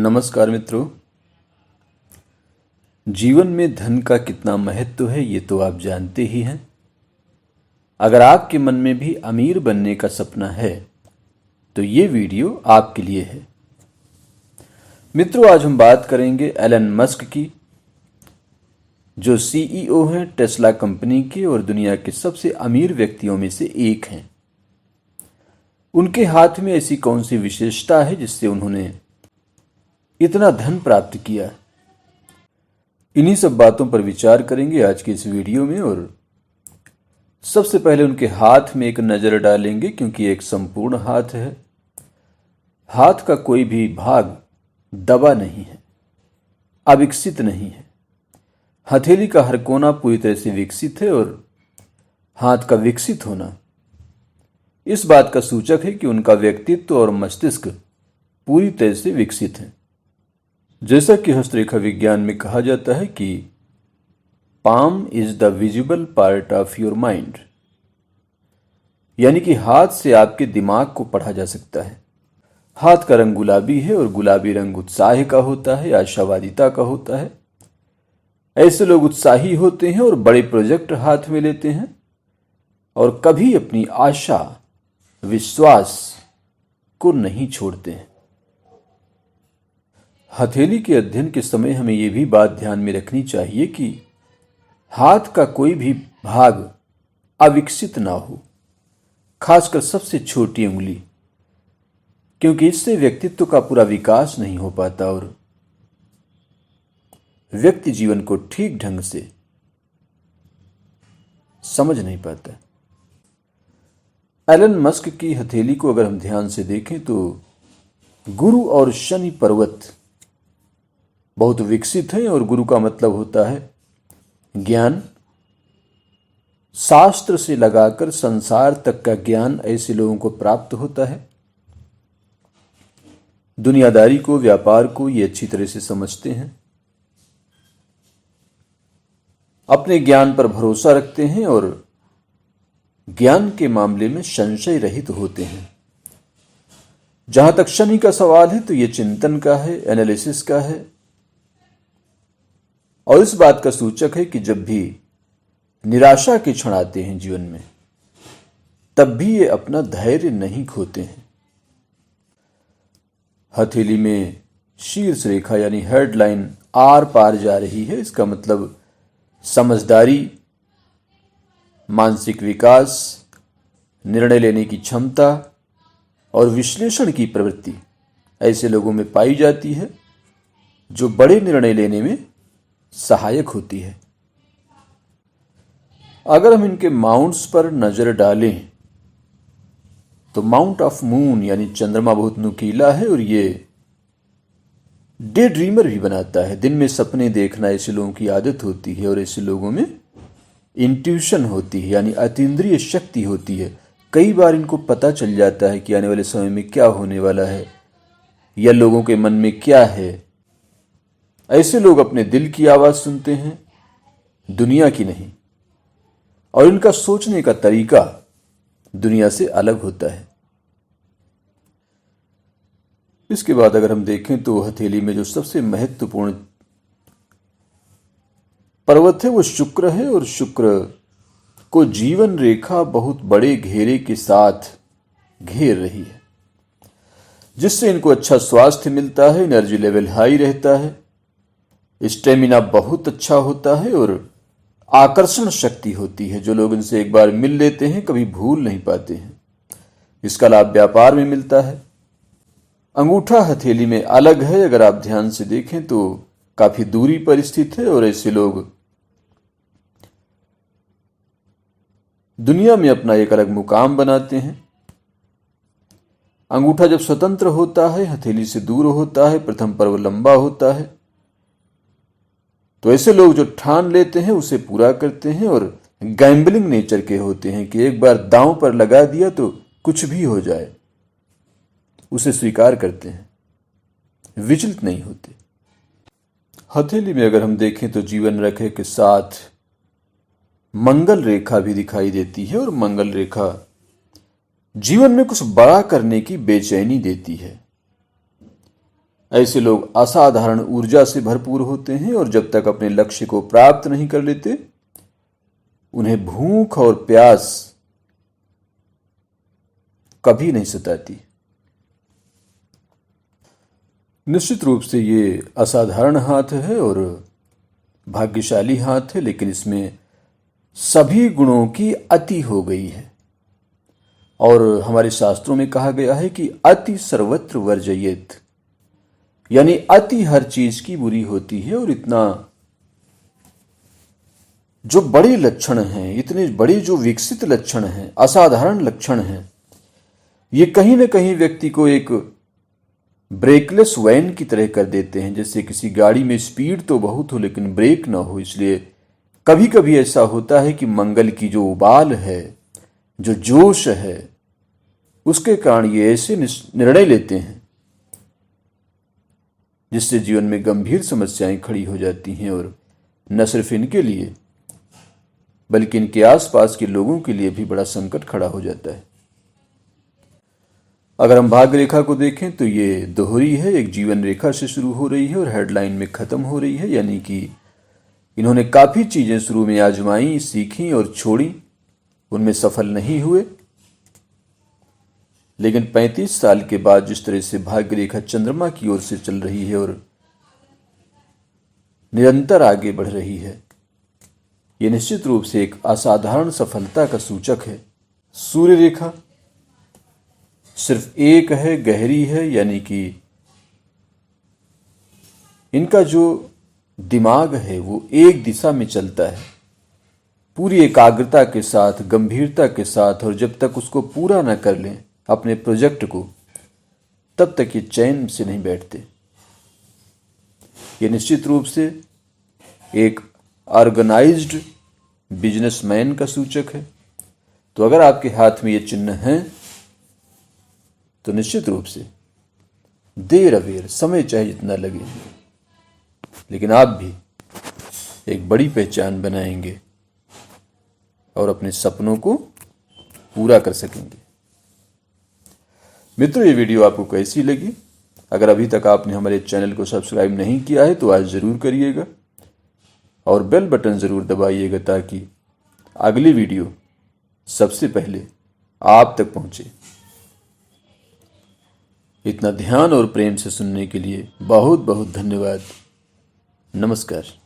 नमस्कार मित्रों। जीवन में धन का कितना महत्व है ये तो आप जानते ही हैं। अगर आपके मन में भी अमीर बनने का सपना है तो ये वीडियो आपके लिए है। मित्रों, आज हम बात करेंगे एलन मस्क की, जो सीईओ हैं टेस्ला कंपनी के और दुनिया के सबसे अमीर व्यक्तियों में से एक हैं। उनके हाथ में ऐसी कौन सी विशेषता है जिससे उन्होंने इतना धन प्राप्त किया। इन्हीं सब बातों पर विचार करेंगे आज के इस वीडियो में। और सबसे पहले उनके हाथ में एक नज़र डालेंगे, क्योंकि एक संपूर्ण हाथ है। हाथ का कोई भी भाग दबा नहीं है, अविकसित नहीं है। हथेली का हर कोना पूरी तरह से विकसित है और हाथ का विकसित होना इस बात का सूचक है कि उनका व्यक्तित्व और मस्तिष्क पूरी तरह से विकसित है। जैसा कि हस्तरेखा विज्ञान में कहा जाता है कि palm is the visible part of your mind, यानी कि हाथ से आपके दिमाग को पढ़ा जा सकता है। हाथ का रंग गुलाबी है और गुलाबी रंग उत्साह का होता है, आशावादिता का होता है। ऐसे लोग उत्साही होते हैं और बड़े प्रोजेक्ट हाथ में लेते हैं और कभी अपनी आशा विश्वास को नहीं छोड़ते हैं। हथेली के अध्ययन के समय हमें यह भी बात ध्यान में रखनी चाहिए कि हाथ का कोई भी भाग अविकसित ना हो, खासकर सबसे छोटी उंगली, क्योंकि इससे व्यक्तित्व का पूरा विकास नहीं हो पाता और व्यक्ति जीवन को ठीक ढंग से समझ नहीं पाता। एलन मस्क की हथेली को अगर हम ध्यान से देखें तो गुरु और शनि पर्वत बहुत विकसित है। और गुरु का मतलब होता है ज्ञान। शास्त्र से लगाकर संसार तक का ज्ञान ऐसे लोगों को प्राप्त होता है। दुनियादारी को, व्यापार को ये अच्छी तरह से समझते हैं, अपने ज्ञान पर भरोसा रखते हैं और ज्ञान के मामले में संशय रहित होते हैं। जहां तक शनि का सवाल है तो यह चिंतन का है, एनालिसिस का है और इस बात का सूचक है कि जब भी निराशा के क्षण आते हैं जीवन में, तब भी ये अपना धैर्य नहीं खोते हैं। हथेली में शीर्ष रेखा यानी हेडलाइन आर पार जा रही है। इसका मतलब समझदारी, मानसिक विकास, निर्णय लेने की क्षमता और विश्लेषण की प्रवृत्ति ऐसे लोगों में पाई जाती है जो बड़े निर्णय लेने में सहायक होती है। अगर हम इनके माउंट्स पर नजर डालें तो माउंट ऑफ मून यानी चंद्रमा बहुत नुकीला है और ये डे ड्रीमर भी बनाता है। दिन में सपने देखना ऐसे लोगों की आदत होती है और ऐसे लोगों में इंट्यूशन होती है, यानी अतीन्द्रिय शक्ति होती है। कई बार इनको पता चल जाता है कि आने वाले समय में क्या होने वाला है या लोगों के मन में क्या है। ऐसे लोग अपने दिल की आवाज सुनते हैं, दुनिया की नहीं, और इनका सोचने का तरीका दुनिया से अलग होता है। इसके बाद अगर हम देखें तो हथेली में जो सबसे महत्वपूर्ण पर्वत है वो शुक्र है और शुक्र को जीवन रेखा बहुत बड़े घेरे के साथ घेर रही है, जिससे इनको अच्छा स्वास्थ्य मिलता है, एनर्जी लेवल हाई रहता है, स्टेमिना बहुत अच्छा होता है और आकर्षण शक्ति होती है। जो लोग इनसे एक बार मिल लेते हैं कभी भूल नहीं पाते हैं। इसका लाभ व्यापार में मिलता है। अंगूठा हथेली में अलग है, अगर आप ध्यान से देखें तो काफी दूरी पर स्थित है और ऐसे लोग दुनिया में अपना एक अलग मुकाम बनाते हैं। अंगूठा जब स्वतंत्र होता है, हथेली से दूर होता है, प्रथम पर्व लंबा होता है, तो ऐसे लोग जो ठान लेते हैं उसे पूरा करते हैं और गैम्बलिंग नेचर के होते हैं कि एक बार दांव पर लगा दिया तो कुछ भी हो जाए उसे स्वीकार करते हैं, विचलित नहीं होते। हथेली में अगर हम देखें तो जीवन रेखा के साथ मंगल रेखा भी दिखाई देती है और मंगल रेखा जीवन में कुछ बड़ा करने की बेचैनी देती है। ऐसे लोग असाधारण ऊर्जा से भरपूर होते हैं और जब तक अपने लक्ष्य को प्राप्त नहीं कर लेते उन्हें भूख और प्यास कभी नहीं सताती। निश्चित रूप से ये असाधारण हाथ है और भाग्यशाली हाथ है, लेकिन इसमें सभी गुणों की अति हो गई है। और हमारे शास्त्रों में कहा गया है कि अति सर्वत्र वर्जयेत, यानी अति हर चीज की बुरी होती है। और इतना जो बड़े लक्षण हैं, इतने बड़े जो विकसित लक्षण हैं, असाधारण लक्षण हैं, ये कहीं ना कहीं व्यक्ति को एक ब्रेकलेस वैन की तरह कर देते हैं। जैसे किसी गाड़ी में स्पीड तो बहुत हो लेकिन ब्रेक ना हो। इसलिए कभी कभी ऐसा होता है कि मंगल की जो उबाल है, जो जोश है, उसके कारण ये ऐसे निर्णय लेते हैं जिससे जीवन में गंभीर समस्याएं खड़ी हो जाती हैं। और न सिर्फ इनके लिए बल्कि इनके आसपास के लोगों के लिए भी बड़ा संकट खड़ा हो जाता है। अगर हम भाग्य रेखा को देखें तो ये दोहरी है, एक जीवन रेखा से शुरू हो रही है और हेडलाइन में खत्म हो रही है। यानी कि इन्होंने काफी चीजें शुरू में आजमाई, सीखी और छोड़ी, उनमें सफल नहीं हुए। लेकिन 35 साल के बाद जिस तरह से भाग्य रेखा चंद्रमा की ओर से चल रही है और निरंतर आगे बढ़ रही है, यह निश्चित रूप से एक असाधारण सफलता का सूचक है। सूर्य रेखा सिर्फ एक है, गहरी है, यानी कि इनका जो दिमाग है वो एक दिशा में चलता है, पूरी एकाग्रता के साथ, गंभीरता के साथ। और जब तक उसको पूरा न कर लें अपने प्रोजेक्ट को, तब तक ये चैन से नहीं बैठते। ये निश्चित रूप से एक ऑर्गेनाइज्ड बिजनेसमैन का सूचक है। तो अगर आपके हाथ में ये चिन्ह हैं तो निश्चित रूप से देर अबेर, समय चाहे जितना लगे, लेकिन आप भी एक बड़ी पहचान बनाएंगे और अपने सपनों को पूरा कर सकेंगे। मित्रों, ये वीडियो आपको कैसी लगी? अगर अभी तक आपने हमारे चैनल को सब्सक्राइब नहीं किया है तो आज जरूर करिएगा और बेल बटन जरूर दबाइएगा ताकि अगली वीडियो सबसे पहले आप तक पहुंचे। इतना ध्यान और प्रेम से सुनने के लिए बहुत बहुत धन्यवाद। नमस्कार।